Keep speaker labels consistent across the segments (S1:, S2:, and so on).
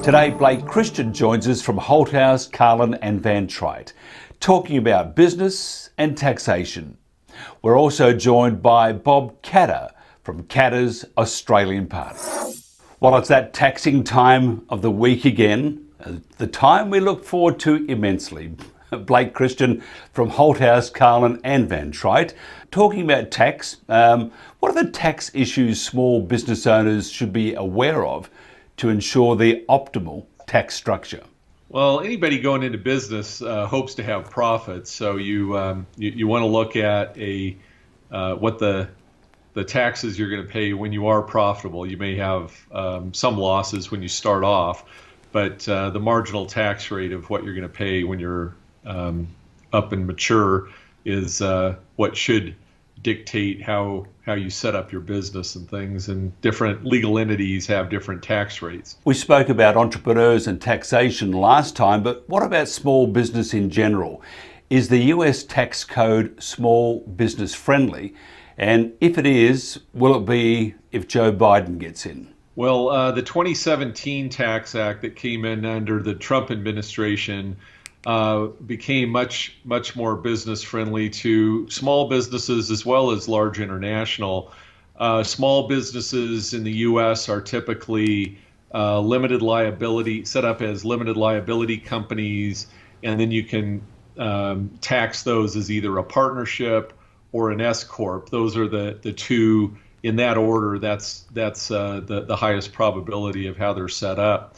S1: Today, Blake Christian joins us from Holthouse Carlin Van Trigt, talking about business and taxation. We're also joined by Bob Catter from Catter's Australian Party. Well, it's that taxing time of the week again, the time we look forward to immensely. Blake Christian from Holthouse Carlin Van Trigt, talking about tax. What are the tax issues small business owners should be aware of to ensure the optimal tax structure?
S2: Well, anybody going into business hopes to have profits, so you want to look at what the taxes you're going to pay when you are profitable. You may have some losses when you start off, but the marginal tax rate of what you're going to pay when you're up and mature is what should dictate how you set up your business and things, and different legal entities have different tax rates.
S1: We spoke about entrepreneurs and taxation last time, but what about small business in general? Is the US tax code small business friendly? And if it is, will it be if Joe Biden gets in?
S2: Well, the 2017 Tax Act that came in under the Trump administration became much more business friendly to small businesses as well as large international. Small businesses in the U.S. are typically limited liability, set up as limited liability companies, and then you can tax those as either a partnership or an S corp. Those are the two in that order. That's the highest probability of how they're set up.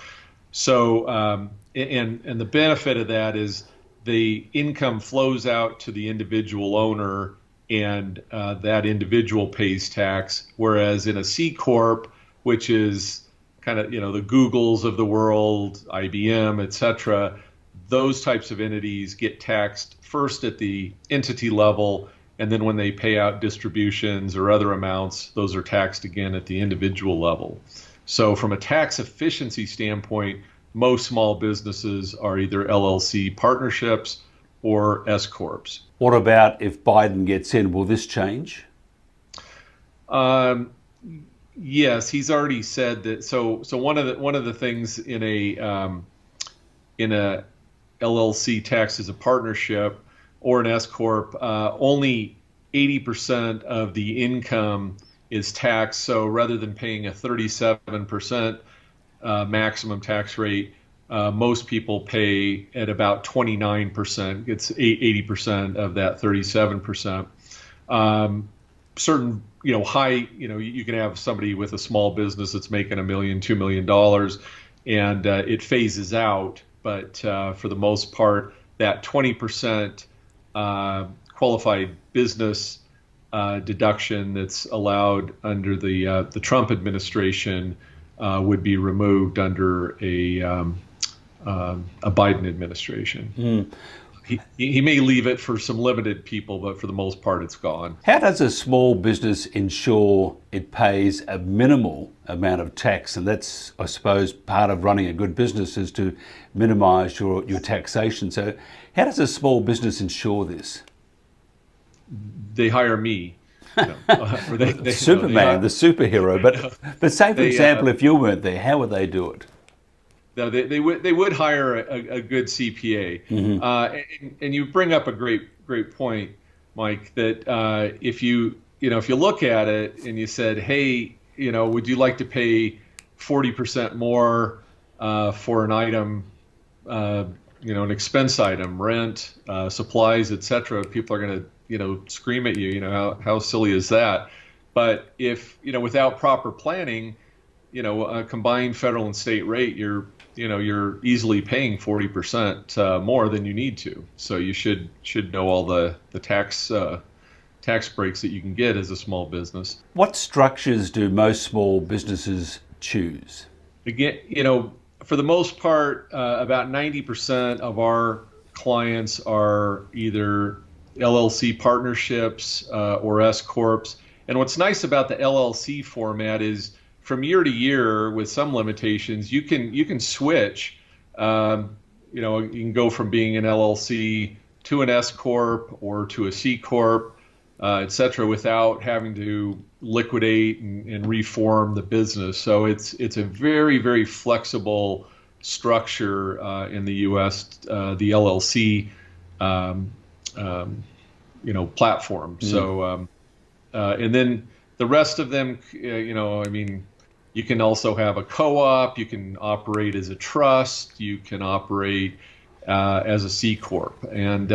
S2: So. And the benefit of that is the income flows out to the individual owner, and that individual pays tax. Whereas in a C corp, which is kind of the Googles of the world, IBM, et cetera, those types of entities get taxed first at the entity level, and then when they pay out distributions or other amounts, those are taxed again at the individual level. So from a tax efficiency standpoint, most small businesses are either LLC partnerships or S corps.
S1: What about if Biden gets in? Will this change?
S2: Yes, he's already said that. So one of the things in a LLC tax as a partnership or an S corp, only 80% of the income is taxed. So rather than paying a 37% maximum tax rate, most people pay at about 29%. It's 80% of that 37%. Certain, high, you can have somebody with a small business that's making $1 million, $2 million, and it phases out. But for the most part, that 20% qualified business deduction that's allowed under the Trump administration would be removed under a Biden administration. He may leave it for some limited people, but for the most part, it's gone.
S1: How does a small business ensure it pays a minimal amount of tax? And that's, I suppose, part of running a good business is to minimize your taxation. So how does a small business ensure this?
S2: They hire me.
S1: Superman, the superhero. But say, for example, if you weren't there, how would they do it?
S2: No, they would hire a good CPA. Mm-hmm. And you bring up a great point, Mike. That if you look at it and you said, hey, would you like to pay 40% more for an item, an expense item, rent, supplies, etc. People are going to scream at you, how silly is that? But if, without proper planning, a combined federal and state rate, you're easily paying 40% more than you need to. So you should know all the tax breaks that you can get as a small business.
S1: What structures do most small businesses choose?
S2: Again, for the most part, about 90% of our clients are either LLC partnerships or S corps. And what's nice about the LLC format is from year to year, with some limitations, you can switch. You can go from being an LLC to an S corp or to a C corp. et cetera, without having to liquidate and reform the business. So it's a very, very flexible structure in the U.S. The LLC, um, um, platform. So and then the rest of them, I mean, you can also have a co-op. You can operate as a trust. You can operate as a C corp. And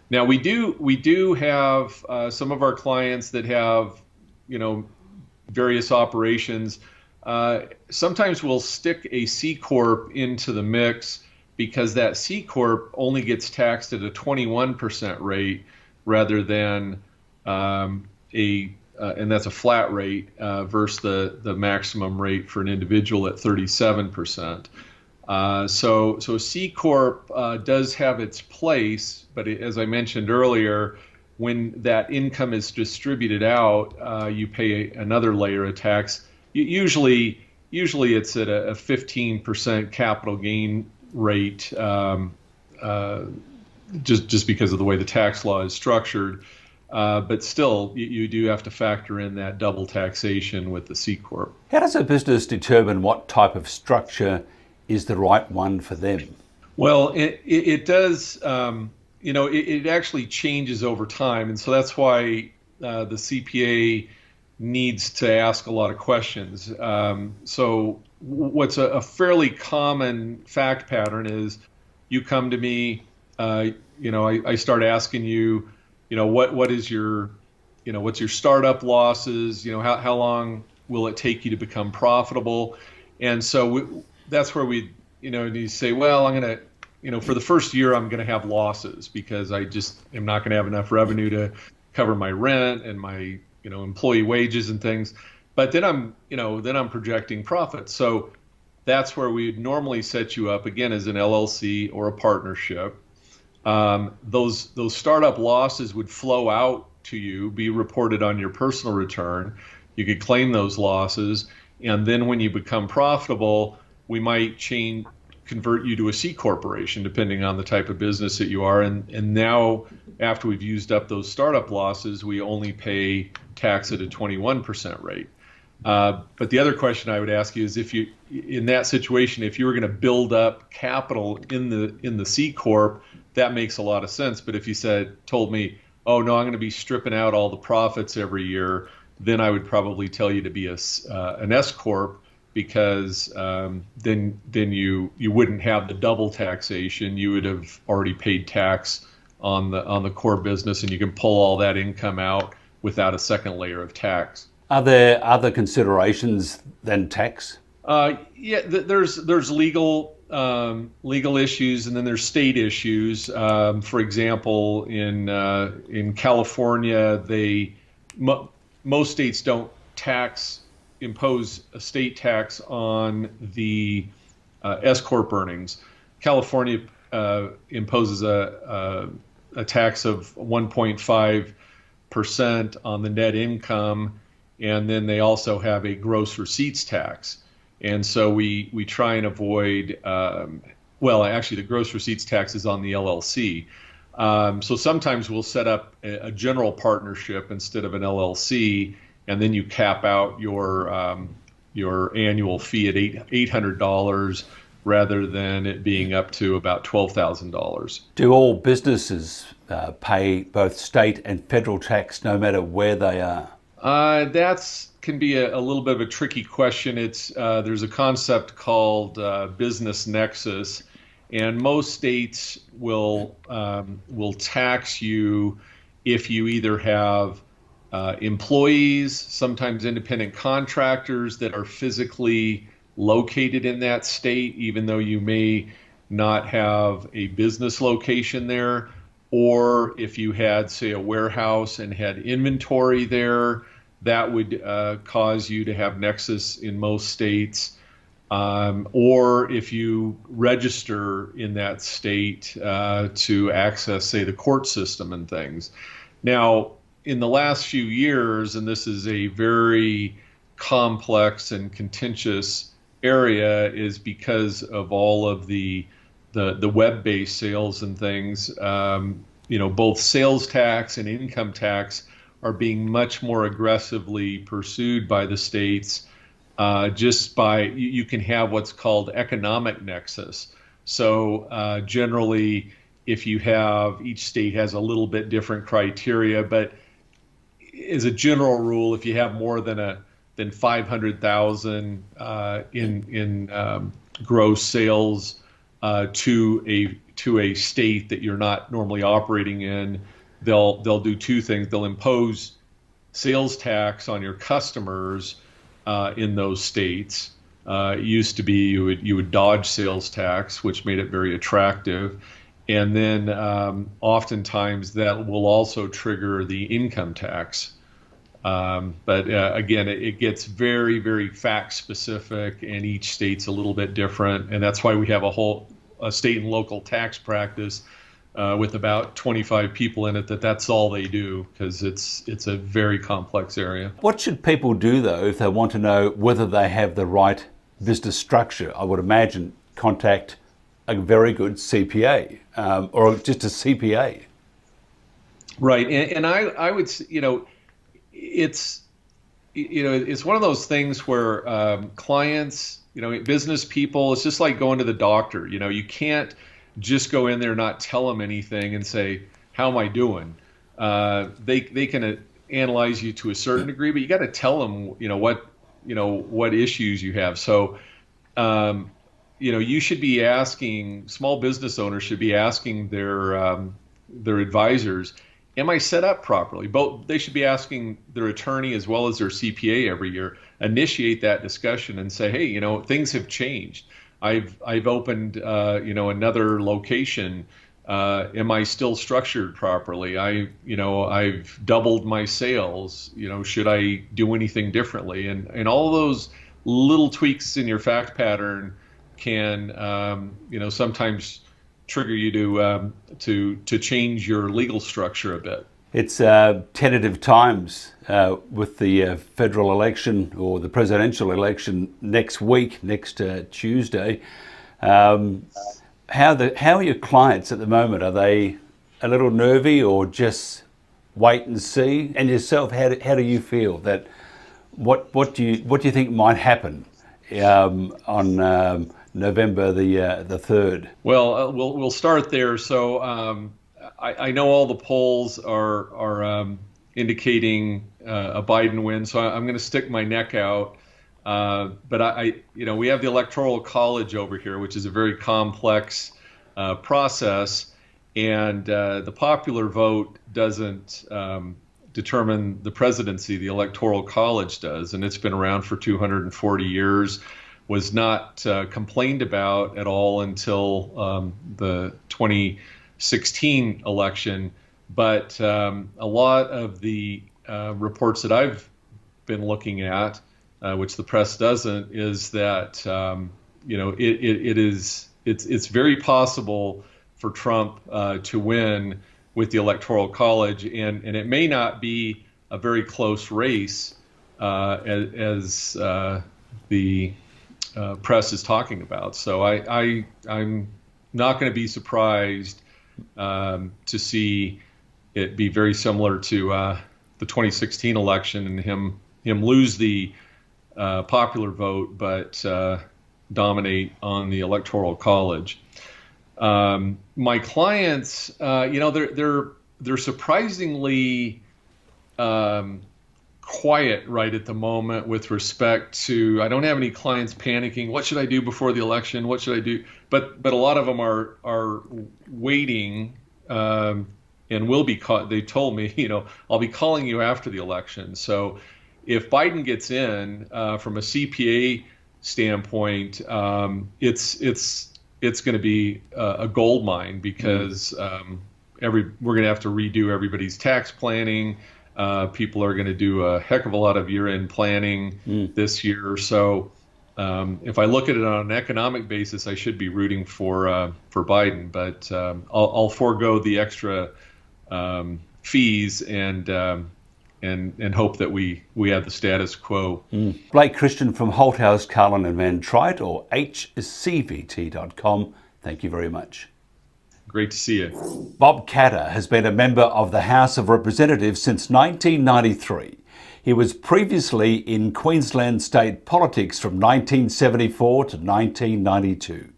S2: now we do have some of our clients that have, various operations. Sometimes we'll stick a C corp into the mix because that C corp only gets taxed at a 21% rate rather than and that's a flat rate versus the maximum rate for an individual at 37%. So a C corp does have its place, but as I mentioned earlier, when that income is distributed out, you pay another layer of tax. Usually it's at a 15% capital gain rate, just because of the way the tax law is structured. But still, you do have to factor in that double taxation with the C corp.
S1: How does a business determine what type of structure is the right one for them?
S2: Well, it does. It actually changes over time, and so that's why the CPA needs to ask a lot of questions. So what's a fairly common fact pattern is you come to me, I start asking you, what is your, what's your startup losses? How long will it take you to become profitable? And so that's where you say, well, I'm going to, for the first year, I'm going to have losses because I just am not going to have enough revenue to cover my rent and my, employee wages and things. But then I'm projecting profits. So that's where we'd normally set you up again as an LLC or a partnership. Those startup losses would flow out to you, be reported on your personal return. You could claim those losses, and then when you become profitable, we might convert you to a C corporation, depending on the type of business that you are. And now, after we've used up those startup losses, we only pay tax at a 21% rate. But the other question I would ask you is, in that situation, if you were going to build up capital in the C corp, that makes a lot of sense. But if you told me, oh no, I'm going to be stripping out all the profits every year, then I would probably tell you to be an S corp, because then you wouldn't have the double taxation. You would have already paid tax on the core business, and you can pull all that income out without a second layer of tax.
S1: Are there other considerations than tax?
S2: Yeah, there's legal issues, and then there's state issues. For example, in California, most states don't impose a state tax on the S corp earnings. California imposes a tax of 1.5% on the net income, and then they also have a gross receipts tax. And so we try and avoid, actually the gross receipts tax is on the LLC. So sometimes we'll set up a general partnership instead of an LLC, and then you cap out your annual fee at $800 rather than it being up to about $12,000.
S1: Do all businesses pay both state and federal tax no matter where they are?
S2: That can be a little bit of a tricky question. There's a concept called business nexus, and most states will tax you if you either have employees, sometimes independent contractors that are physically located in that state, even though you may not have a business location there, or if you had, say, a warehouse and had inventory there, that would cause you to have Nexus in most states. Or if you register in that state to access, say, the court system and things. Now, in the last few years, and this is a very complex and contentious area, is because of all of the web-based sales and things, both sales tax and income tax are being much more aggressively pursued by the states. Just by you can have what's called economic nexus. So generally, if you have, each state has a little bit different criteria, but as a general rule, if you have more than 500,000 in gross sales to a state that you're not normally operating in, they'll do two things. They'll impose sales tax on your customers in those states. It used to be you would dodge sales tax, which made it very attractive. And then oftentimes that will also trigger the income tax. But again, it gets very, very fact specific, and each state's a little bit different. And that's why we have a state and local tax practice with about 25 people in it. That's all they do, because it's a very complex area.
S1: What should people do though if they want to know whether they have the right business structure? I would imagine contact a very good CPA or just a CPA.
S2: Right, and I would, it's one of those things where clients, business people, it's just like going to the doctor. You can't just go in there and not tell them anything and say, how am I doing? They can analyze you to a certain degree, but you got to tell them, what issues you have. So, you should be asking, small business owners should be asking their advisors, am I set up properly? They should be asking their attorney as well as their CPA every year. Initiate that discussion and say, hey, things have changed. I've opened, another location. Am I still structured properly? I've doubled my sales. Should I do anything differently? And all those little tweaks in your fact pattern can, sometimes trigger you to change your legal structure a bit.
S1: It's tentative times with the federal election or the presidential election next week, next Tuesday. How are your clients at the moment? Are they a little nervy or just wait and see? And yourself, how do you feel that? What do you think might happen on November the 3rd?
S2: Well, we'll start there. So I know all the polls are indicating a Biden win, so I'm going to stick my neck out. But we have the Electoral College over here, which is a very complex process, and the popular vote doesn't determine the presidency. The Electoral College does, and it's been around for 240 years. Was not complained about at all until the 2016 election. But a lot of the reports that I've been looking at, which the press doesn't, is that it's very possible for Trump to win with the Electoral College, and it may not be a very close race as the press is talking about. So I'm not going to be surprised to see it be very similar to the 2016 election and him lose the popular vote, but dominate on the Electoral College. My clients, they're surprisingly quiet right at the moment with respect to, I don't have any clients panicking. What should I do before the election? What should I do? But a lot of them are waiting and will be caught. They told me, I'll be calling you after the election. So if Biden gets in, from a CPA standpoint, it's going to be a gold mine, because we're going to have to redo everybody's tax planning. People are going to do a heck of a lot of year-end planning this year. So if I look at it on an economic basis, I should be rooting for Biden. But I'll forego the extra fees and hope that we have the status quo.
S1: Blake Christian from Holthouse Carlin Van Trigt, or HCVT.com. Thank you very much.
S2: Great to see you.
S1: Bob Katter has been a member of the House of Representatives since 1993. He was previously in Queensland state politics from 1974 to 1992.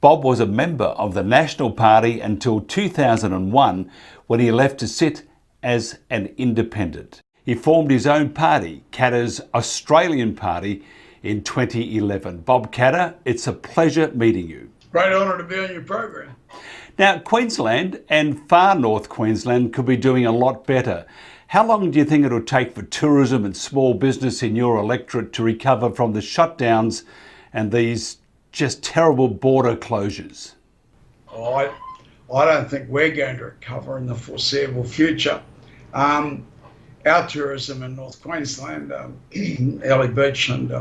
S1: Bob was a member of the National Party until 2001, when he left to sit as an independent. He formed his own party, Katter's Australian Party, in 2011. Bob Katter, it's a pleasure meeting you.
S3: Great honour to be on your program.
S1: Now, Queensland and far north Queensland could be doing a lot better. How long do you think it'll take for tourism and small business in your electorate to recover from the shutdowns and these just terrible border closures?
S3: I don't think we're going to recover in the foreseeable future. Our tourism in North Queensland, Early Beach and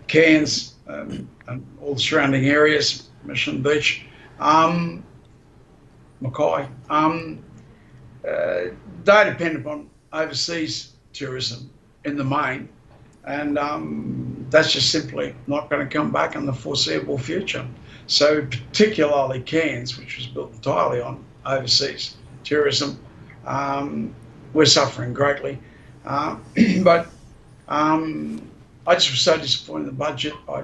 S3: Cairns and all the surrounding areas, Mission Beach, Mackay, they depend upon overseas tourism in the main, and that's just simply not going to come back in the foreseeable future. So particularly Cairns, which was built entirely on overseas tourism, we're suffering greatly. But I just was so disappointed in the budget. I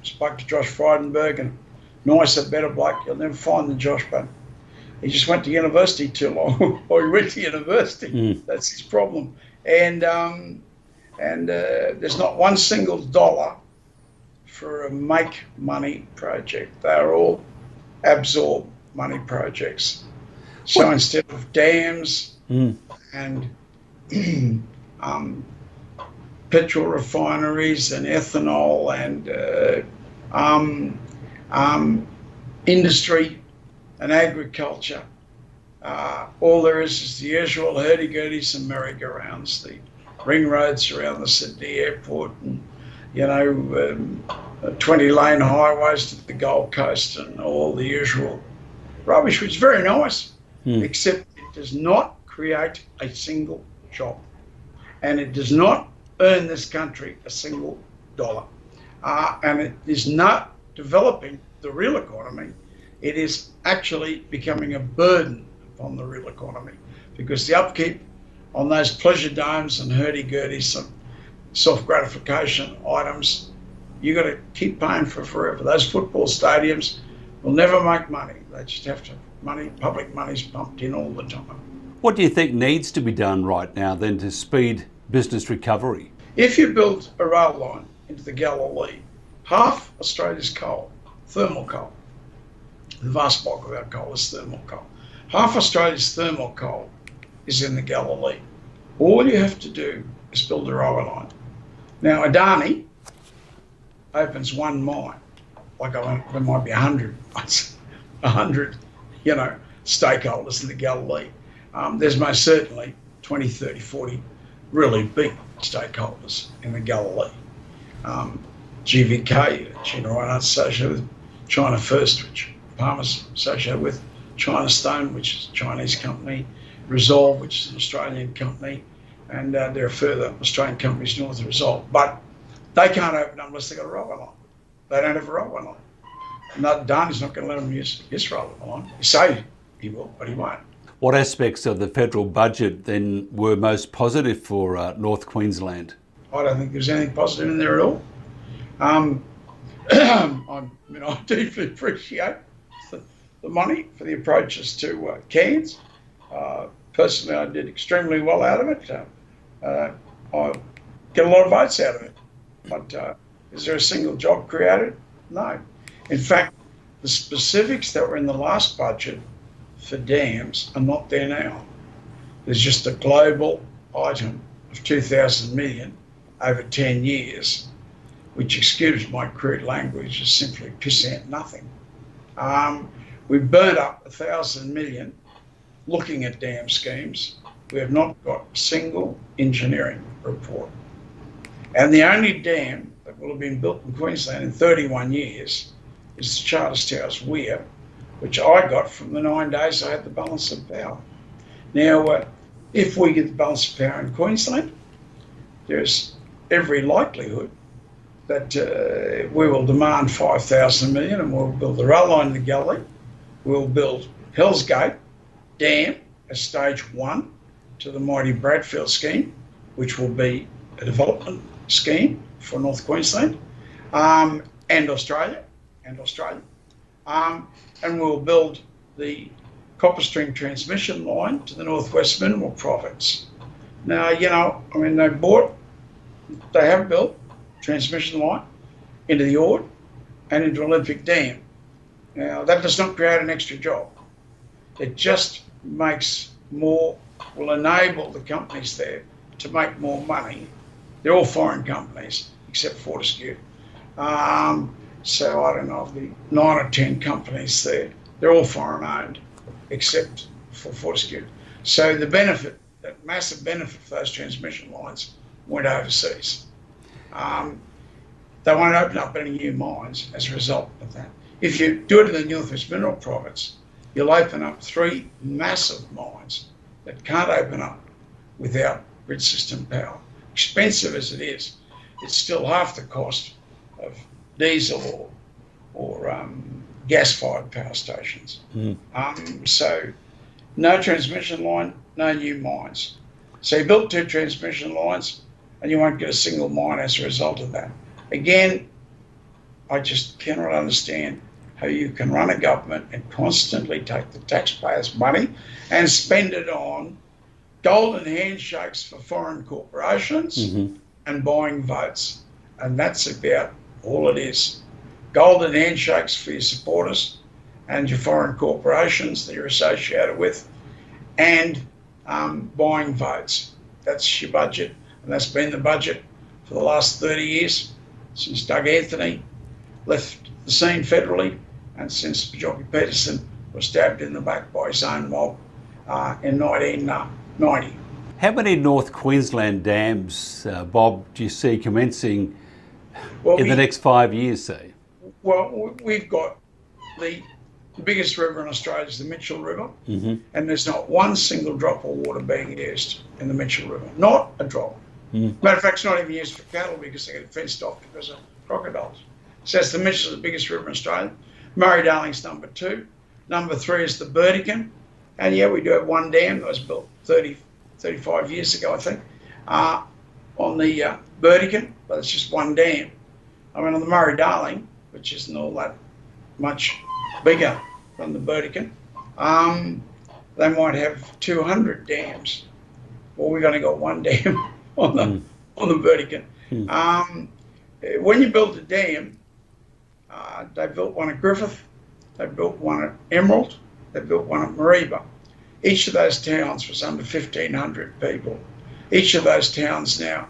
S3: spoke to Josh Frydenberg, and nice, a better bloke. You'll never find the Josh, but he just went to university too long. Or he went to university. That's his problem. And there's not one single dollar for a make money project. They're all absorb money projects. So instead of dams and petrol refineries and ethanol and industry and agriculture, all there is the usual hurdy-gurdies and merry-go-rounds, the ring roads around the Sydney airport, and 20-lane highways to the Gold Coast, and all the usual rubbish, which is very nice, except it does not create a single job, and it does not earn this country a single dollar, and it is not developing the real economy. It is actually becoming a burden upon the real economy, because the upkeep on those pleasure domes and hurdy-gurdies and self-gratification items, you've got to keep paying for forever. Those football stadiums will never make money. They just have to public money's pumped in all the time.
S1: What do you think needs to be done right now then to speed business recovery?
S3: If you build a rail line into the Galilee, half Australia's coal, thermal coal, the vast bulk of our coal is thermal coal. Half Australia's thermal coal is in the Galilee. All you have to do is build a railway line. Now, Adani opens one mine, like there might be 100, stakeholders in the Galilee. There's most certainly 20, 30, 40 really big stakeholders in the Galilee. GVK, China Iron associated with China First, which Palmer's associated with China Stone, which is a Chinese company, Resolve, which is an Australian company, and there are further Australian companies north of Resolve. But they can't open up unless they've got a railway line. They don't have a railway line. And Adani's not going to let them use his railway line. He say he will, but he won't.
S1: What aspects of the federal budget then were most positive for North Queensland?
S3: I don't think there's anything positive in there at all. I deeply appreciate the money for the approaches to Cairns. Personally, I did extremely well out of it. I get a lot of votes out of it. But is there a single job created? No. In fact, the specifics that were in the last budget for dams are not there now. There's just a global item of 2,000 million over 10 years, which, excuse my crude language, is simply pissant nothing. We burnt up 1,000 million looking at dam schemes. We have not got a single engineering report. And the only dam that will have been built in Queensland in 31 years is the Charters Towers Weir, which I got from the 9 days I had the balance of power. Now, if we get the balance of power in Queensland, there's every likelihood that we will demand 5,000 million and we'll build the rail line in the Galilee, We'll build Hell's Gate Dam as stage 1 to the mighty Bradfield scheme, which will be a development scheme for North Queensland and Australia. And we'll build the copper string transmission line to the Northwest Mineral Province. Now, they have built transmission line into the Ord and into Olympic Dam. Now, that does not create an extra job. It just will enable the companies there to make more money. They're all foreign companies, except Fortescue. So I don't know, the 9 or 10 companies there, they're all foreign owned, except for Fortescue. So the benefit, that massive benefit for those transmission lines went overseas. They won't open up any new mines as a result of that. If you do it in the Northwest Mineral Province, you'll open up 3 massive mines that can't open up without grid system power. Expensive as it is, it's still half the cost of diesel or gas-fired power stations. So no transmission line, no new mines. So you built 2 transmission lines and you won't get a single mine as a result of that. Again, I just cannot understand how you can run a government and constantly take the taxpayers' money and spend it on golden handshakes for foreign corporations and buying votes. And that's about all it is. Golden handshakes for your supporters and your foreign corporations that you're associated with, and buying votes. That's your budget, and that's been the budget for the last 30 years, since Doug Anthony left the scene federally, and since Jockey Peterson was stabbed in the back by his own mob in 1990.
S1: How many North Queensland dams, Bob, do you see commencing in the next 5 years, say?
S3: Well, we've got the biggest river in Australia is the Mitchell River, and there's not one single drop of water being used in the Mitchell River. Not a drop. Matter of fact, it's not even used for cattle because they get fenced off because of crocodiles. So that's the Mitchell, the biggest river in Australia. Murray-Darling's number 2. Number 3 is the Burdekin. And yeah, we do have one dam that was built 35 years ago, I think, on the Burdekin, but it's just one dam. I mean, on the Murray-Darling, which isn't all that much bigger than the Burdekin, they might have 200 dams. Well, we've only got one dam on the Burdekin. When you build a dam, they built one at Griffith, they built one at Emerald, they built one at Mareeba. Each of those towns was under 1,500 people. Each of those towns now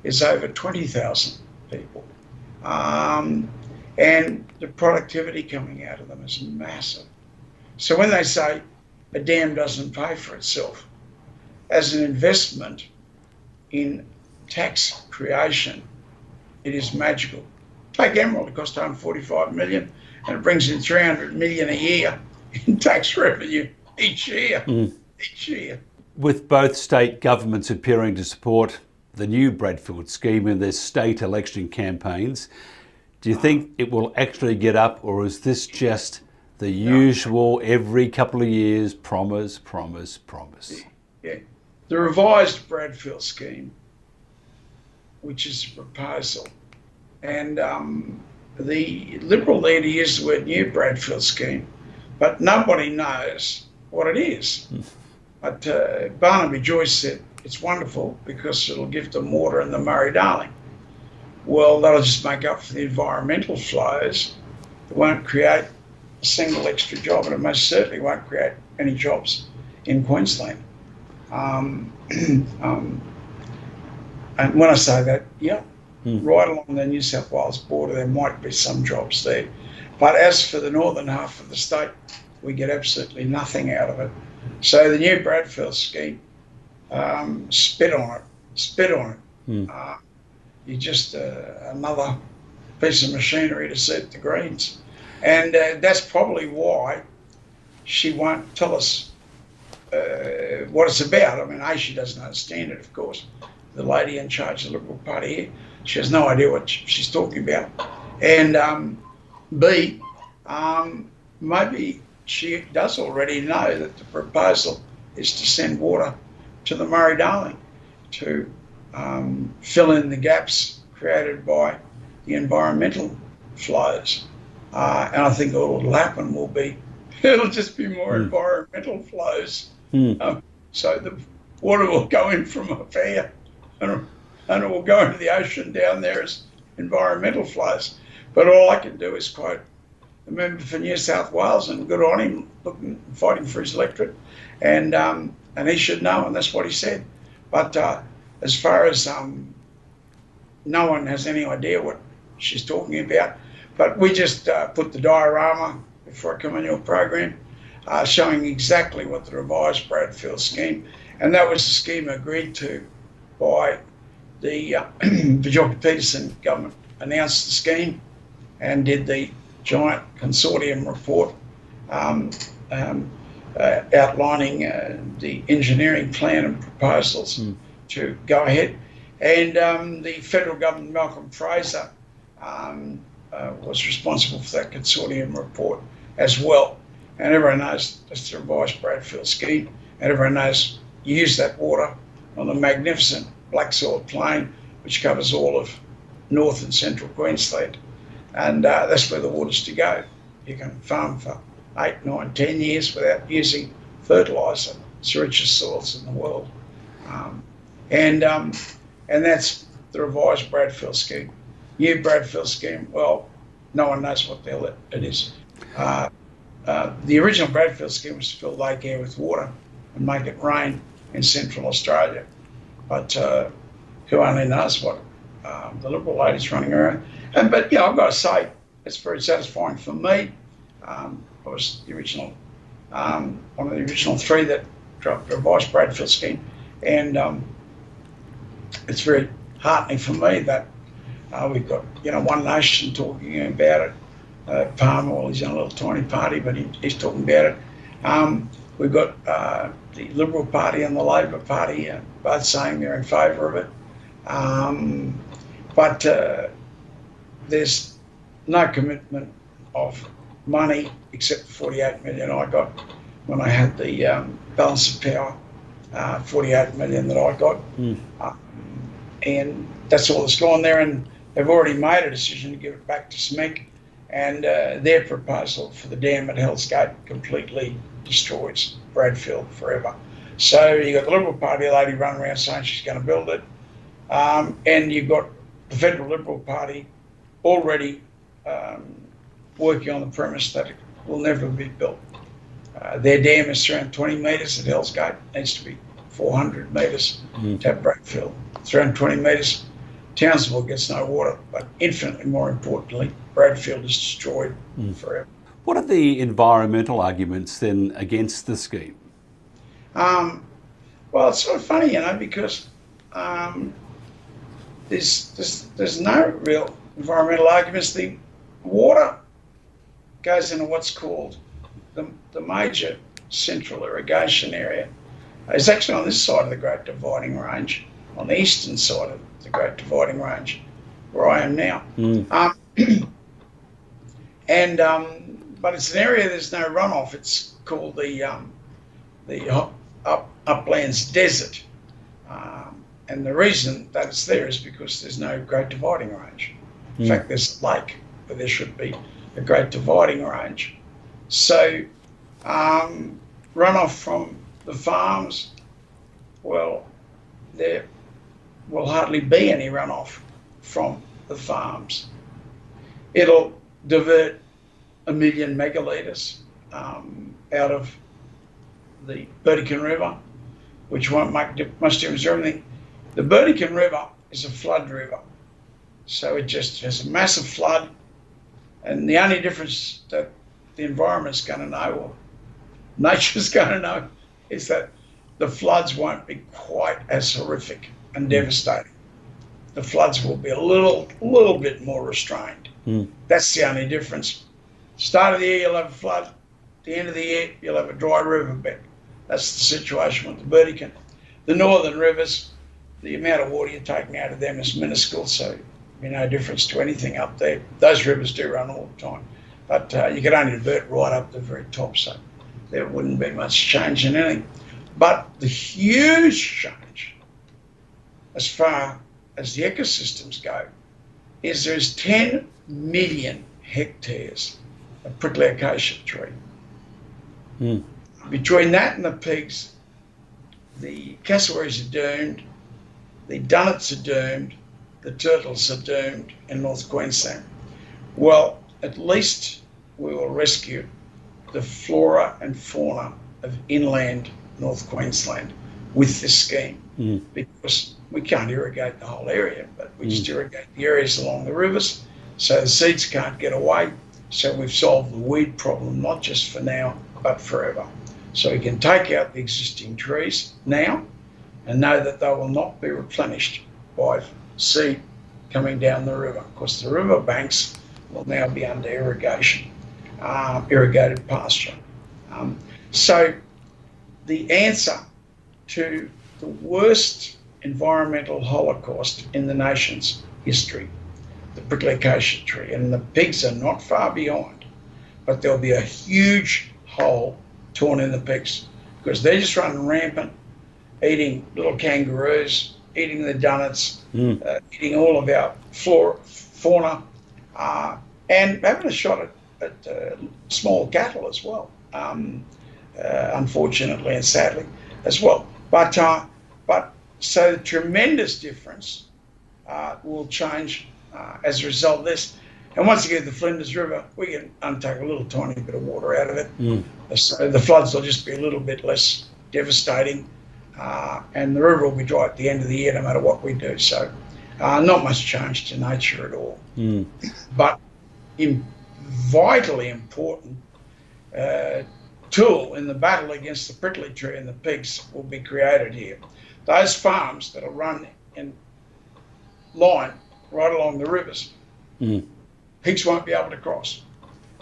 S3: is over 20,000 people. And the productivity coming out of them is massive. So when they say a dam doesn't pay for itself, as an investment in tax creation, it is magical. Take Emerald, it cost $145 million, and it brings in $300 million a year in tax revenue each year.
S1: With both state governments appearing to support the new Bradfield scheme in their state election campaigns, do you think it will actually get up, or is this just the usual every couple of years promise?
S3: Yeah. The revised Bradfield scheme, which is a proposal, and the Liberal leader used the word new Bradfield scheme, but nobody knows what it is. But Barnaby Joyce said it's wonderful because it'll give them water in the Murray-Darling. Well, that'll just make up for the environmental flows. It won't create a single extra job, and it most certainly won't create any jobs in Queensland. And when I say that, right along the New South Wales border, there might be some jobs there. But as for the northern half of the state, we get absolutely nothing out of it. So the new Bradfield scheme, spit on it. You're just another piece of machinery to suit the Greens. And that's probably why she won't tell us what it's about. I mean, she doesn't understand it, of course. The lady in charge of the Liberal Party here, she has no idea what she's talking about. And B, maybe she does already know that the proposal is to send water to the Murray-Darling to fill in the gaps created by the environmental flows. And I think all that'll happen will be, it'll just be more environmental flows. So the water will go in from a fair and it will go into the ocean down there as environmental flows. But all I can do is quote the member for New South Wales, and good on him, fighting for his electorate, and he should know, and that's what he said. But as far as no one has any idea what she's talking about, but we just put the diorama before I come on your program, showing exactly what the revised Bradfield scheme, and that was the scheme agreed to by the Bajorka-Peterson government, announced the scheme and did the giant consortium report outlining the engineering plan and proposals to go ahead. And the federal government, Malcolm Fraser, was responsible for that consortium report as well. And everyone knows that's the revised Bradfield scheme, and everyone knows you use that water on the magnificent black soil plain, which covers all of north and central Queensland. And that's where the water's to go. You can farm for 8, 9, 10 years without using fertiliser. It's the richest soils in the world. And that's the revised Bradfield scheme. New Bradfield scheme, well, no one knows what the hell it is. The original Bradfield scheme was to fill Lake Eyre with water and make it rain in Central Australia. But who only knows what the Liberal lady's running around. But yeah, I've got to say, it's very satisfying for me. I was the original, one of the original 3 that dropped the revised Bradfield scheme, and it's very heartening for me that we've got One Nation talking about it. Palmer, well, he's in a little tiny party, but he's talking about it. We've got the Liberal Party and the Labor Party both saying they're in favour of it. But there's no commitment of money except the 48 million I got when I had the balance of power, 48 million that I got. And that's all that's gone there, and they've already made a decision to give it back to SMEC, and their proposal for the dam at Hell's Gate completely destroys Bradfield forever. So you've got the Liberal Party lady running around saying she's going to build it, and you've got the Federal Liberal Party already working on the premise that it will never be built. Their dam is 320 metres at Hell's Gate, needs to be 400 metres to have Bradfield. 320 metres, Townsville gets no water, but infinitely more importantly, Bradfield is destroyed forever.
S1: What are the environmental arguments then against the scheme?
S3: Well, it's sort of funny, because there's no real environmental arguments. The water goes into what's called the major central irrigation area. It's actually on this side of the Great Dividing Range, on the eastern side of the Great Dividing Range, where I am now. But it's an area there's no runoff. It's called the Uplands Desert. And the reason that it's there is because there's no Great Dividing Range. In fact, there's a lake, but there should be a Great Dividing Range. So runoff from the farms, well, there will hardly be any runoff from the farms. It'll divert 1 million megalitres out of the Burdekin River, which won't make much difference to everything. The Burdekin River is a flood river, so it just has a massive flood, and the only difference that the environment's going to know, or nature's going to know, is that the floods won't be quite as horrific and devastating. The floods will be a little bit more restrained. That's the only difference. Start of the year, you'll have a flood. At the end of the year, you'll have a dry riverbed. That's the situation with the Burdekin. The northern rivers, the amount of water you're taking out of them is minuscule, so there'll be no difference to anything up there. Those rivers do run all the time. but you could only divert right up to the very top, so there wouldn't be much change in anything. But the huge change, as far as the ecosystems go, is there's 10 million hectares of prickly acacia tree. Between that and the pigs, the cassowaries are doomed, the dunnets are doomed, the turtles are doomed in North Queensland. Well, at least we will rescue the flora and fauna of inland North Queensland with this scheme, because we can't irrigate the whole area, but we just irrigate the areas along the rivers, so the seeds can't get away. So we've solved the weed problem, not just for now, but forever. So we can take out the existing trees now and know that they will not be replenished by seed coming down the river, because the river banks will now be under irrigation, irrigated pasture. So the answer to the worst environmental holocaust in the nation's history, the prickly acacia tree, and the pigs are not far behind, but there'll be a huge hole torn in the pigs because they're just running rampant, eating little kangaroos, eating the dunnets, eating all of our fauna, and having a shot at small cattle as well, unfortunately and sadly as well. But so the tremendous difference will change as a result of this. And once you get the Flinders River, we can untake a little tiny bit of water out of it. So the floods will just be a little bit less devastating, and the river will be dry at the end of the year no matter what we do. So not much change to nature at all. But vitally important tool in the battle against the prickly tree and the pigs will be created here. Those farms that are run in line right along the rivers, pigs won't be able to cross.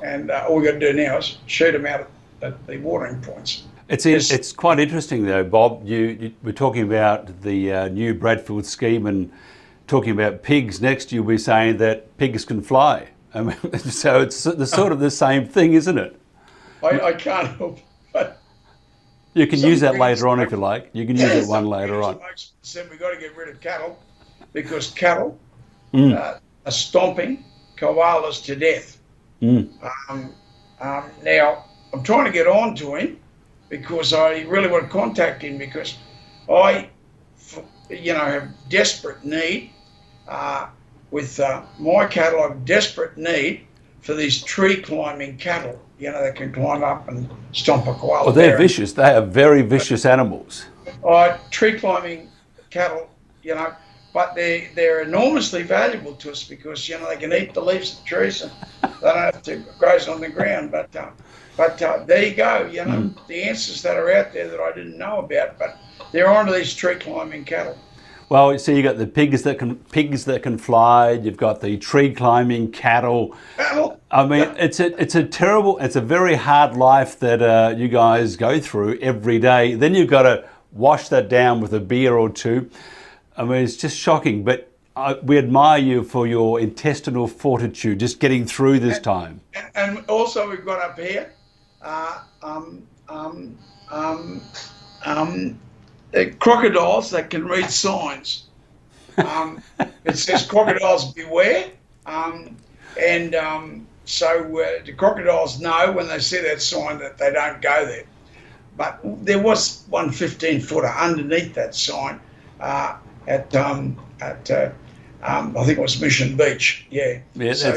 S3: And all we've got to do now is shoot them out at the watering points.
S1: It's quite interesting though, Bob. You were talking about the new Bradfield scheme and talking about pigs. Next you'll be saying that pigs can fly. I mean, so it's sort of the same thing, isn't it?
S3: I can't help but...
S1: You can use that later on if you like. You can use it one later on.
S3: Said we've got to get rid of cattle because cattle are stomping koalas to death. Now, I'm trying to get on to him because I really want to contact him because I, have desperate need with my cattle. I have desperate need for these tree climbing cattle. That can climb up and stomp a koala.
S1: Well, they're vicious. They are very vicious animals.
S3: Tree climbing cattle, but they're enormously valuable to us because they can eat the leaves of the trees and they don't have to graze on the ground. But there you go. The answers that are out there that I didn't know about, but they're onto these tree climbing cattle.
S1: Well, so you got the pigs that can fly. You've got the tree climbing cattle. I mean, it's a very hard life that you guys go through every day. Then you've got to wash that down with a beer or two. I mean, it's just shocking. But we admire you for your intestinal fortitude, just getting through this time.
S3: And also, we've got up here. Crocodiles that can read signs. It says crocodiles beware, so the crocodiles know when they see that sign that they don't go there. But there was one 15-footer underneath that sign at I think it was Mission Beach. Yeah. So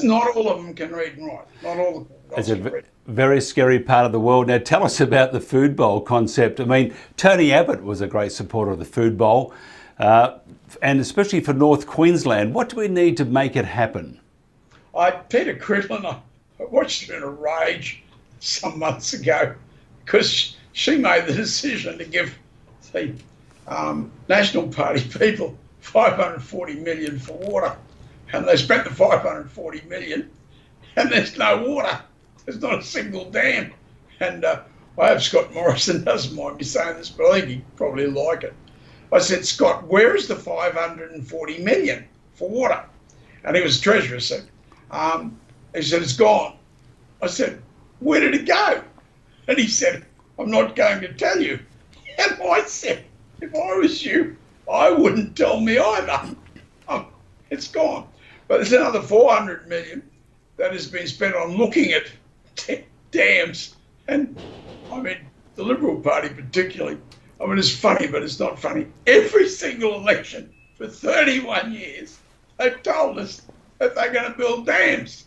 S3: not all of them can read and write. Not all the crocodiles can read.
S1: Very scary part of the world. Now tell us about the food bowl concept. I mean, Tony Abbott was a great supporter of the food bowl, and especially for North Queensland. What do we need to make it happen?
S3: Peter Cridlin, I watched her in a rage some months ago because she made the decision to give the National Party people $540 million for water, and they spent the $540 million, and there's no water. There's not a single dam. And I hope Scott Morrison doesn't mind me saying this, but I think he'd probably like it. I said, Scott, where is the $540 million for water? And he was treasurer, so He said, it's gone. I said, where did it go? And he said, I'm not going to tell you. And I said, if I was you, I wouldn't tell me either. It's gone. But there's another 400 million that has been spent on looking at dams. And I mean, the Liberal Party particularly, I mean, it's funny, but it's not funny. Every single election for 31 years, they've told us that they're going to build dams.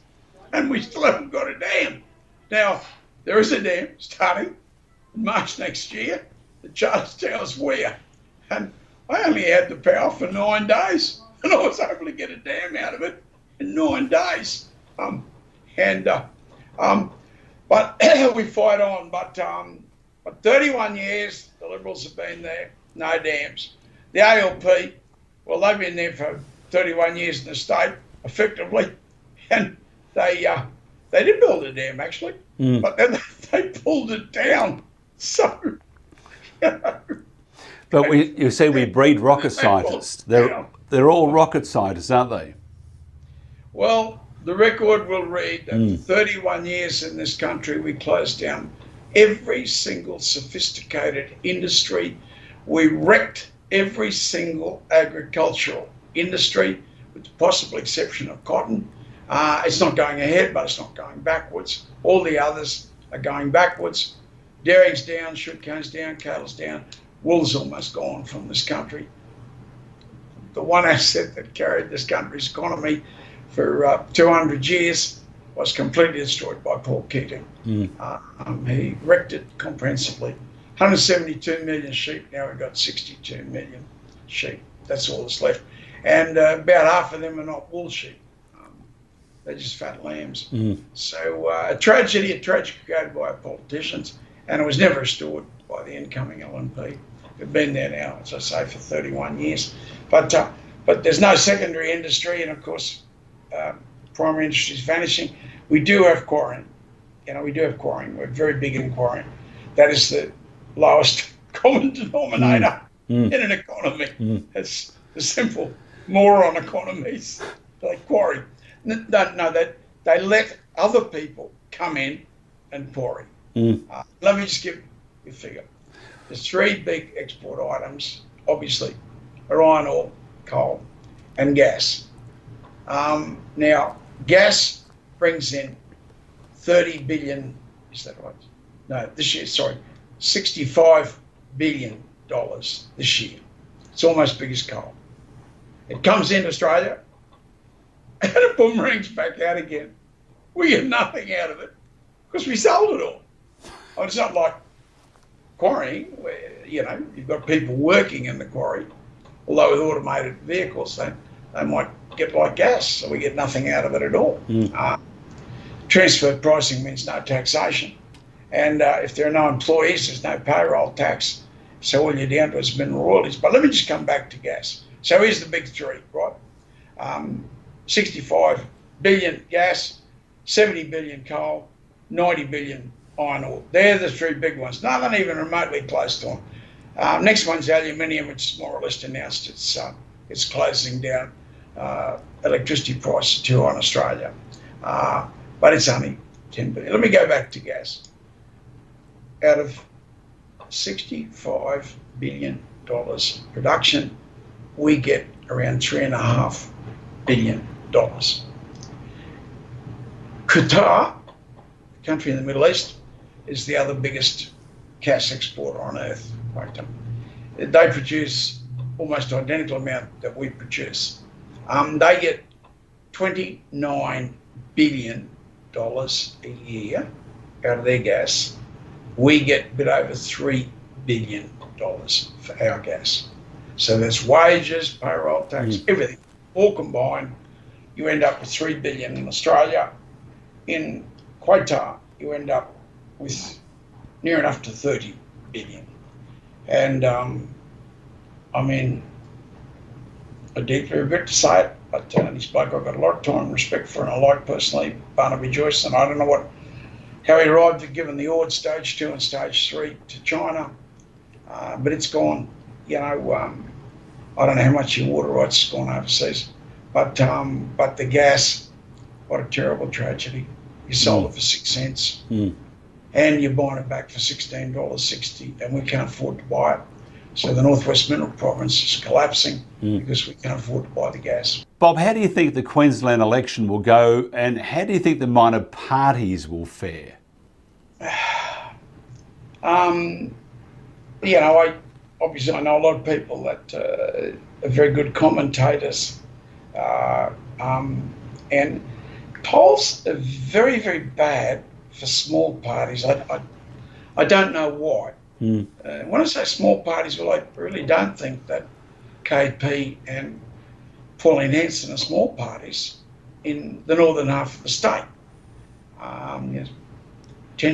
S3: And we still haven't got a dam. Now, there is a dam starting in March next year at Charlestown's Weir. And I only had the power for 9 days. And I was able to get a dam out of it in 9 days. But we fight on. But 31 years, the Liberals have been there, no dams. The ALP, well, they've been there for 31 years in the state, effectively, and they did build a dam, actually, but then they pulled it down. So, you know.
S1: But you say we breed rocket scientists. They're all rocket scientists, aren't they?
S3: Well, the record will read that for 31 years in this country, we closed down every single sophisticated industry. We wrecked every single agricultural industry, with the possible exception of cotton. It's not going ahead, but it's not going backwards. All the others are going backwards. Dairy's down, sugarcane's down, cattle's down, wool's almost gone from this country. The one asset that carried this country's economy for 200 years was completely destroyed by Paul Keating. He wrecked it comprehensively. 172 million sheep, now we've got 62 million sheep. That's all that's left. And about half of them are not wool sheep. They're just fat lambs. So a tragedy created by our politicians, and it was never restored by the incoming LNP. We've been there now, as I say, for 31 years. But there's no secondary industry, and of course, primary industry is vanishing. We do have quarrying. We do have quarrying. We're very big in quarrying. That is the lowest common denominator in an economy. It's the simple moron economies. They quarry. No, they let other people come in and quarry. Let me just give you a figure. There's 3 big export items, obviously, are iron ore, coal, and gas. Now, gas brings in 30 billion, is that right? No, this year, sorry, $65 billion this year. It's almost as big as coal. It comes into Australia and it boomerangs back out again. We get nothing out of it because we sold it all. It's not like quarrying where, you've got people working in the quarry, although with automated vehicles, they might get like gas, so we get nothing out of it at all. Transfer pricing means no taxation. And if there are no employees, there's no payroll tax. So all you're down to is mineral royalties. But let me just come back to gas. So here's the big 3, right? 65 billion gas, 70 billion coal, 90 billion iron ore. They're the 3 big ones. Nothing even remotely close to them. Next one's aluminium, which is more or less announced it's closing down. Electricity prices too on Australia. But it's only 10 billion. Let me go back to gas. Out of $65 billion production, we get around $3.5 billion. Qatar, a country in the Middle East, is the other biggest gas exporter on earth. They produce almost identical amount that we produce. They get $29 billion a year out of their gas. We get a bit over $3 billion for our gas. So that's wages, payroll tax, everything, all combined. You end up with $3 billion in Australia. In Qatar, you end up with near enough to $30 billion. And I mean, I deeply regret to say it, but this bloke I've got a lot of time and respect for, and I like personally Barnaby Joyce, and I don't know how he arrived at giving the award stage 2 and stage 3 to China, but it's gone. I don't know how much your water rights has gone overseas, but the gas what a terrible tragedy. You sold it for 6 cents
S1: Mm.
S3: and you're buying it back for $16.60 and we can't afford to buy it. So the Northwest Mineral Province is collapsing because we can't afford to buy the gas.
S1: Bob, how do you think the Queensland election will go, and how do you think the minor parties will fare?
S3: You know, I know a lot of people that are very good commentators, and polls are very, very bad for small parties. I don't know why. When I say small parties, well, I really don't think that KP and Pauline Hanson are small parties in the northern half of the state. 10,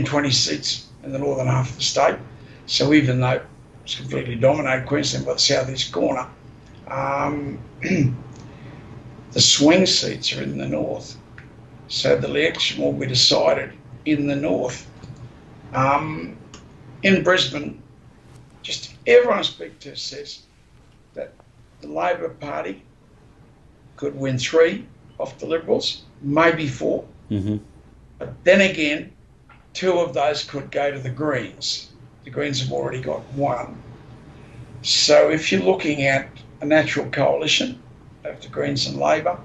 S3: 20 seats in the northern half of the state. So even though it's completely dominated Queensland by the southeast corner, the swing seats are in the north. So the election will be decided in the north. In Brisbane, just everyone I speak to says that the Labor Party could win 3 off the Liberals, maybe 4. But then again, 2 of those could go to the Greens. The Greens have already got 1. So if you're looking at a natural coalition of the Greens and Labor,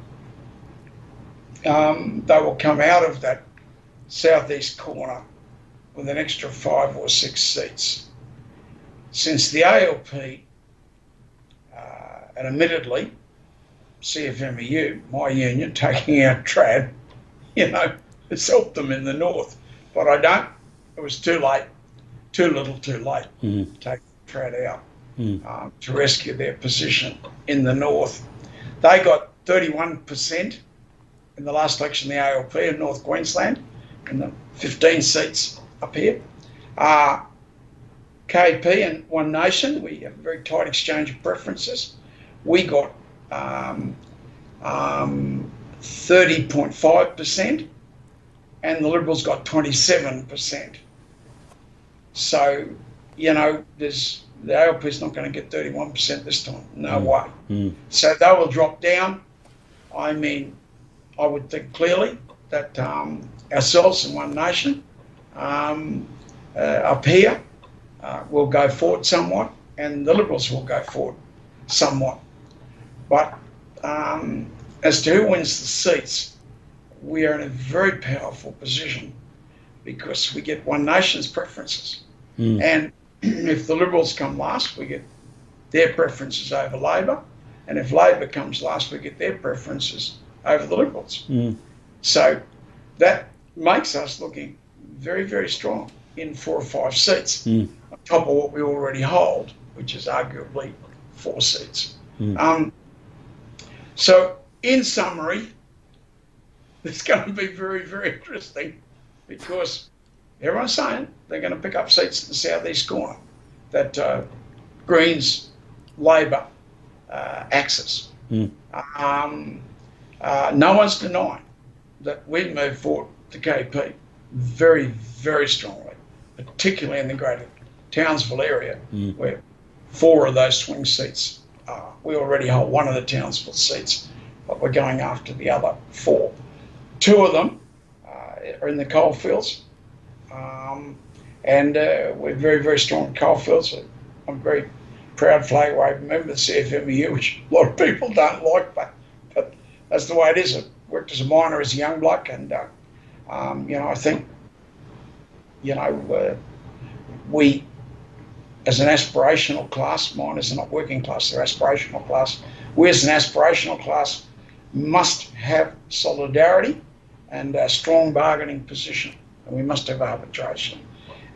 S3: they will come out of that southeast corner with an extra 5 or 6 seats. Since the ALP, and admittedly, CFMEU, my union, taking out trad, it's helped them in the north. But it was too late, too little too late to take trad out to rescue their position in the north. They got 31% in the last election, the ALP in North Queensland, and the 15 seats up here. KP and One Nation, we have a very tight exchange of preferences. We got 30.5%, and the Liberals got 27%. So, the ALP is not going to get 31% this time. No way. So they will drop down. I mean, I would think clearly that ourselves and One Nation up here will go forward somewhat, and the Liberals will go forward somewhat. But as to who wins the seats, we are in a very powerful position because we get One Nation's preferences. And if the Liberals come last, we get their preferences over Labor. And if Labor comes last, we get their preferences over the Liberals. So that makes us looking very, very strong in 4 or 5 seats, on top of what we already hold, which is arguably 4 seats. So in summary, it's going to be very, very interesting because everyone's saying they're going to pick up seats in the southeast corner, that Greens, Labor axis. No one's denying that we move forward to KP very, very strongly, particularly in the greater Townsville area, where 4 of those swing seats are. We already hold 1 of the Townsville seats, but we're going after the other 4. 2 of them are in the coalfields, and we're very, very strong in coalfields. I'm a very proud flag waving member of the CFMEU, which a lot of people don't like, but that's the way it is. I worked as a miner as a young bloke, and I think we, as an aspirational class, miners are not working class, they're aspirational class. We as an aspirational class must have solidarity and a strong bargaining position, and we must have arbitration.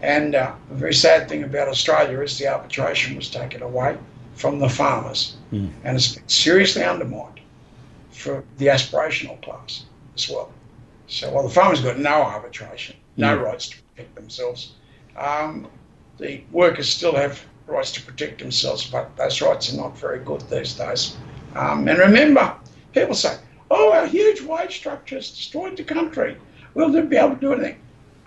S3: And the very sad thing about Australia is the arbitration was taken away from the farmers, and it's been seriously undermined for the aspirational class as well. So while the farmers got no arbitration, no rights to protect themselves, the workers still have rights to protect themselves, but those rights are not very good these days. And remember, people say, our huge wage structure has destroyed the country. We'll never be able to do anything.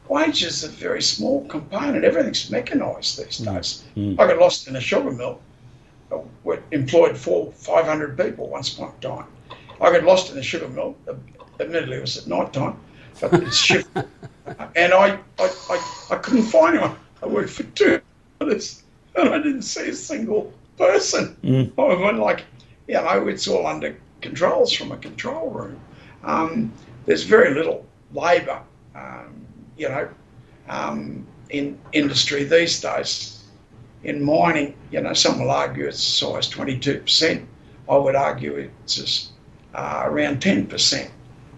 S3: Wages are a very small component. Everything's mechanised these days. I got lost in a sugar mill. We employed 400-500 people once upon a time. I got lost in a sugar mill. Admittedly, it was at night time, but it's shifted. And I couldn't find anyone. I worked for 2 minutes and I didn't see a single person. I went like, it's all under controls from a control room. There's very little labour, in industry these days. In mining, some will argue it's as high as 22%. I would argue it's around 10%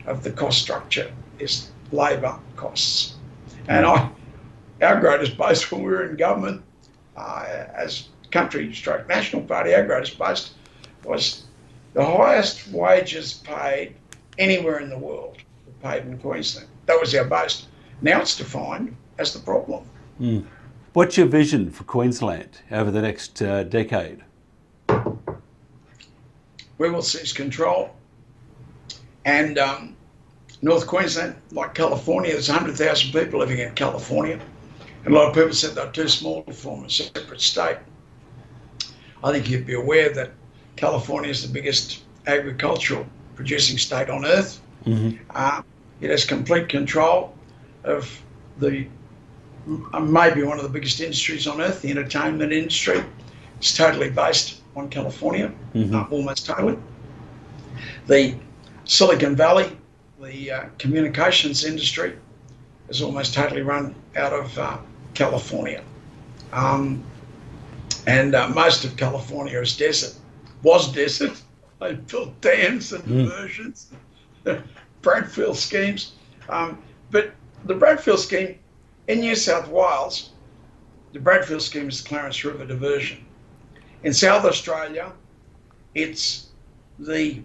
S3: of the cost structure is labour costs. And our greatest boast when we were in government, as country/national party, our greatest boast was the highest wages paid anywhere in the world were paid in Queensland. That was our boast. Now it's defined as the problem.
S1: What's your vision for Queensland over the next decade?
S3: We will seize control. And North Queensland, like California, there's 100,000 people living in California. And a lot of people said they're too small to form a separate state. I think you'd be aware that California is the biggest agricultural producing state on earth. It has complete control of maybe one of the biggest industries on earth, the entertainment industry. It's totally based on California, almost totally. The Silicon Valley, the communications industry, is almost totally run out of California. And most of California is desert, was desert. They built dams and diversions, brownfield schemes. But the brownfield scheme in New South Wales, the brownfield scheme is the Clarence River diversion. In South Australia, it's the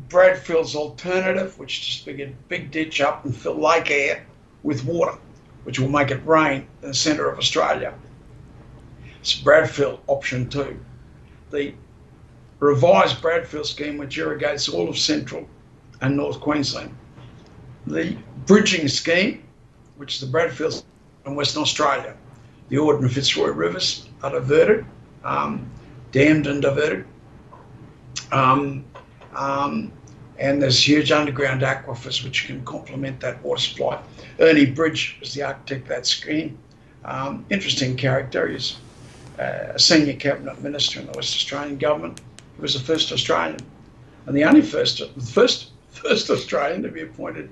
S3: Bradfield's alternative, which is just a big ditch up and fill Lake Eyre with water, which will make it rain in the centre of Australia. It's Bradfield option 2. The revised Bradfield scheme, which irrigates all of central and North Queensland. The bridging scheme, which is the Bradfield in Western Australia. The Ord and Fitzroy rivers are diverted, dammed and diverted. And there's huge underground aquifers which can complement that water supply. Ernie Bridge was the architect of that scheme. Interesting character. He's a senior cabinet minister in the West Australian government. He was the first Australian and the only first Australian to be appointed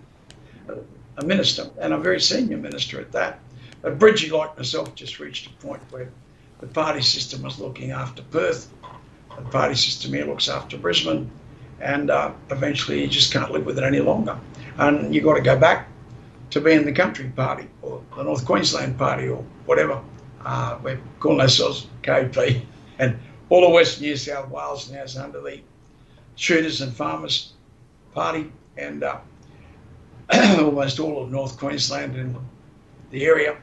S3: a minister, and a very senior minister at that. But Bridgie, like myself, just reached a point where the party system was looking after Perth. The party system here looks after Brisbane. And eventually you just can't live with it any longer. And you've got to go back to being the country party or the North Queensland party or whatever. We're calling ourselves KP. And all of Western New South Wales now is under the Shooters and Farmers Party, and almost all of North Queensland and the area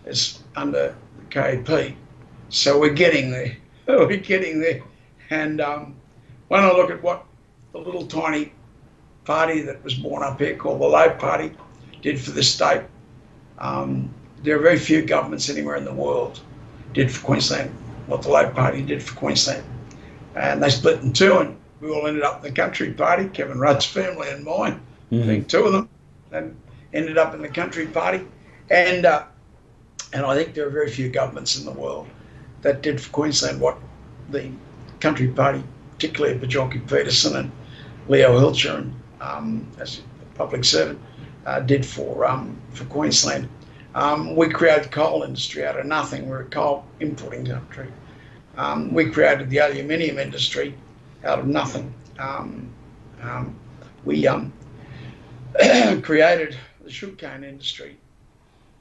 S3: is under the KP. So we're getting there. We're getting there. And when I look at what the little tiny party that was born up here called the Labor Party did for this state, there are very few governments anywhere in the world did for Queensland what the Labor Party did for Queensland. And they split in two, and we all ended up in the Country Party, Kevin Rudd's family and mine, being two of them, and ended up in the Country Party. And I think there are very few governments in the world that did for Queensland what the Country Party, particularly Bajorki Peterson and Leo Hilcher, as a public servant, did for Queensland. We created the coal industry out of nothing. We're a coal importing country. We created the aluminium industry out of nothing. We created the sugarcane industry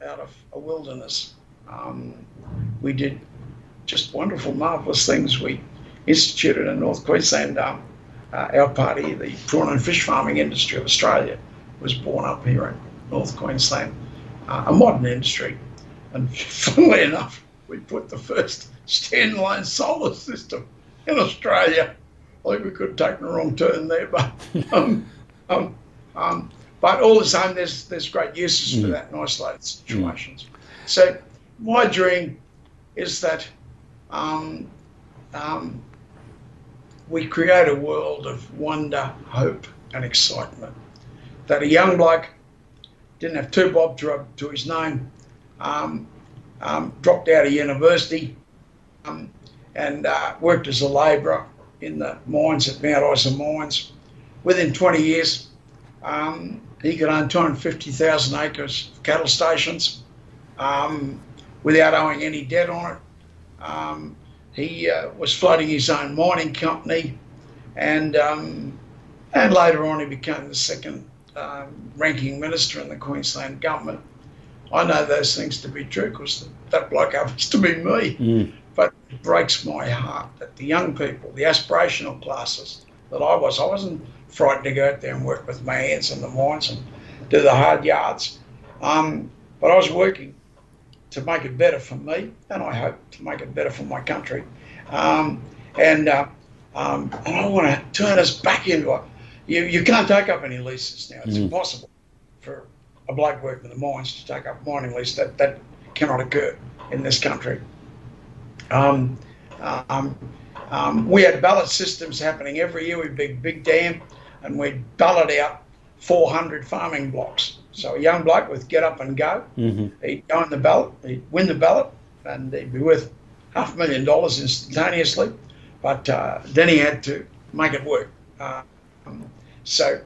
S3: out of a wilderness. We did just wonderful, marvellous things. We instituted in North Queensland our party, the prawn and fish farming industry of Australia, was born up here in North Queensland, a modern industry. And funnily enough, we put the first standalone solar system in Australia. I think we could have taken a wrong turn there, but all the same, there's great uses for that in isolated situations. So my dream is that we create a world of wonder, hope, and excitement. That a young bloke didn't have two bob to his name, dropped out of university, and worked as a labourer in the mines at Mount Isa Mines. Within 20 years, he could own 250,000 acres of cattle stations without owing any debt on it. He was floating his own mining company, and later on he became the second ranking minister in the Queensland government. I know those things to be true because that bloke happens to be me. But it breaks my heart that the young people, the aspirational classes that I wasn't frightened to go out there and work with my hands in the mines and do the hard yards. But I was working to make it better for me, and I hope to make it better for my country. And I want to turn us back into a... You can't take up any leases now. It's impossible for a bloke working in the mines to take up a mining lease. That cannot occur in this country. We had ballot systems happening every year. We'd big dam, and we'd ballot out 400 farming blocks. So a young bloke would get up and go. He'd go in the ballot, he'd win the ballot, and he'd be worth $500,000 instantaneously. But then he had to make it work. So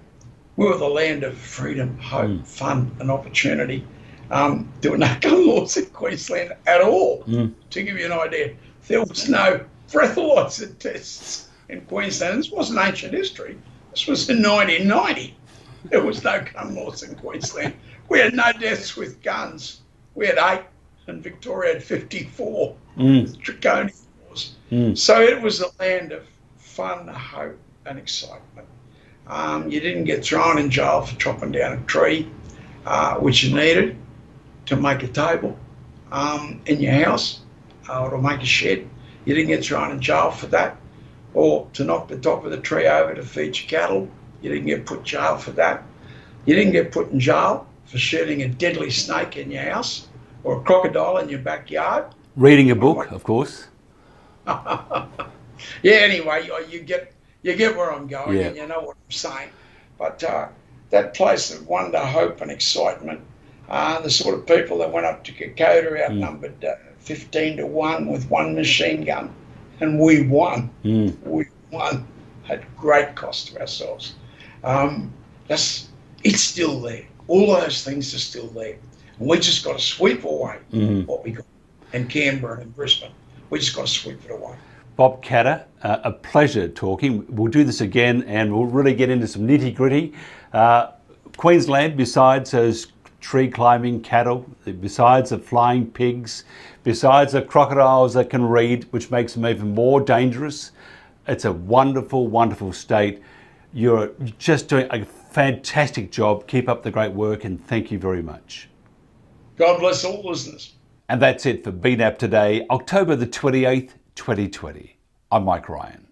S3: we were the land of freedom, hope, fun, and opportunity. There were no gun laws in Queensland at all. To give you an idea, there was no breathalyzer tests in Queensland. This wasn't ancient history. This was in 1990. There was no gun laws in Queensland. We had no deaths with guns. We had 8, and Victoria had 54 with draconian laws. So it was a land of fun, hope, and excitement. You didn't get thrown in jail for chopping down a tree, which you needed to make a table in your house or to make a shed. You didn't get thrown in jail for that, or to knock the top of the tree over to feed your cattle. You didn't get put in jail for that. You didn't get put in jail for shooting a deadly snake in your house or a crocodile in your backyard.
S1: Reading a book, of course.
S3: Yeah, anyway, you get where I'm going, and you know what I'm saying. But that place of wonder, hope, and excitement, the sort of people that went up to Kokoda outnumbered 15-1 with one machine gun, and we won. We won at great cost to ourselves. It's still there. All those things are still there. And we just got to sweep away what we got in Canberra and in Brisbane. We just got to sweep it away.
S1: Bob Catter, a pleasure talking. We'll do this again and we'll really get into some nitty gritty. Queensland, besides those tree climbing cattle, besides the flying pigs, besides the crocodiles that can read, which makes them even more dangerous, it's a wonderful, wonderful state. You're just doing a fantastic job. Keep up the great work, and thank you very much.
S3: God bless all listeners.
S1: And that's it for BNAP today, October the 28th, 2020. I'm Mike Ryan.